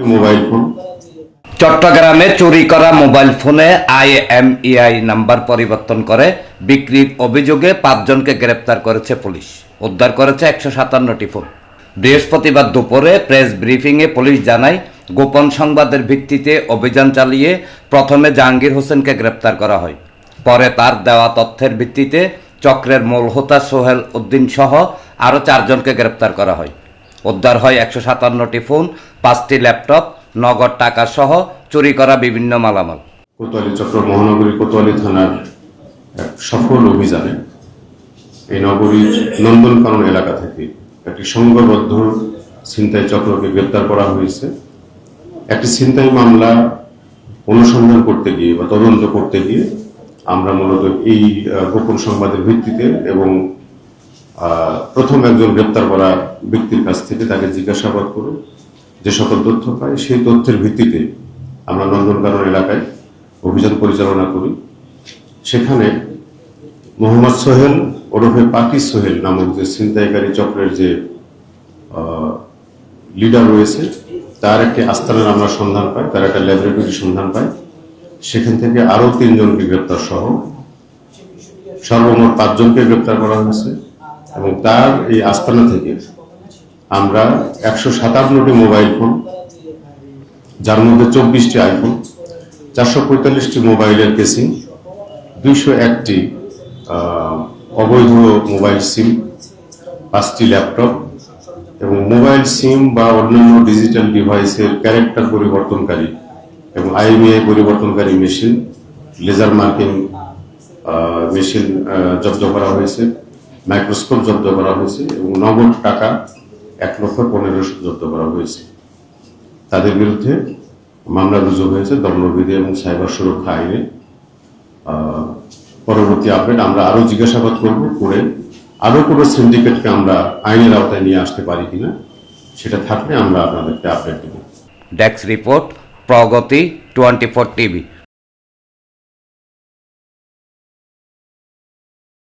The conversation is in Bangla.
মোবাইল ফোন চট্টগ্রামে চুরি করা মোবাইল ফোনে IMEI নাম্বার পরিবর্তন করে বিক্রির অভিযোগে 5 জনকে গ্রেপ্তার করেছে পুলিশ। উদ্ধার করেছে 157টি ফোন। বৃহস্পতিবার দুপুরে প্রেস ব্রিফিংয়ে পুলিশ জানায়, গোপন সংবাদের ভিত্তিতে অভিযান চালিয়ে প্রথমে জাহাঙ্গীর হোসেনকে গ্রেপ্তার করা হয়। পরে তার দেওয়া তথ্যের ভিত্তিতে চক্রের মূল হোতা সোহেল উদ্দিন সহ আরও 4 জনকে গ্রেপ্তার করা হয়। উদ্ধার হয় 157টি ফোন, 5টি ল্যাপটপ, নগদ টাকা সহ চুরি করা বিভিন্ন মালামাল। কোতোয়ালি চক্র মহানগরী কোতোয়ালি থানার এক সফল অভিযানে এই নগরীর নন্দনকানন এলাকা থেকে একটি সংঘবদ্ধ ছিনতাই চক্রকে গ্রেপ্তার করা হয়েছে। একটি ছিনতাই মামলা অনুসন্ধান করতে গিয়ে বা তদন্ত করতে গিয়ে আমরা মূলত এই গোপন সংবাদের ভিত্তিতে এবং প্রথম একজন গ্রেপ্তার করা ব্যক্তির কাছ থেকে তাকে জিজ্ঞাসাবাদ করে যে সকল তথ্য পাই সেই তথ্যের ভিত্তিতে আমরা নন্দনকানন এলাকায় অভিযান পরিচালনা করি। সেখানে মোহাম্মদ সোহেল ওরফে পাকি সোহেল নামক যে ছিনতাইকারী চক্রের যে লিডার রয়েছে তার একটি আস্তানার আমরা সন্ধান পাই, তার একটা ল্যাবরেটরি সন্ধান পাই। সেখান থেকে আরো 3 জনকে গ্রেপ্তার সহ সর্বমোট 5 জনকে গ্রেপ্তার করা হয়েছে এবং তার এই আস্তানা থেকে আমরা 157টি মোবাইল ফোন, যার মধ্যে 24টি আইফোন, 445টি মোবাইলের কেসিং, 201টি অবৈধ মোবাইল সিম, 5টি ল্যাপটপ এবং মোবাইল সিম বা অন্যান্য ডিজিটাল ডিভাইসের ক্যারেক্টার পরিবর্তনকারী এবং IMEI পরিবর্তনকারী মেশিন, লেজার মার্কিং মেশিন জব্দ করা হয়েছে, মাইক্রোস্কোপ জব্দ করা হয়েছে এবং নগদ টাকা 1,15,000 জব্দ করা হয়েছে। তাদের বিরুদ্ধে মামলা রুজু হয়েছে দণ্ডবিধি এবং সাইবার সুরক্ষা আইনে। পরবর্তী আপডেট আমরা আরো জিজ্ঞাসাবাদ করব, করে আরো কোনো সিন্ডিকেটকে আমরা আইনের আওতায় নিয়ে আসতে পারি কিনা, সেটা থাকলে আমরা আপনাদেরকে আপডেট দেব। ডেস্ক রিপোর্ট, প্রগতি 24 TV।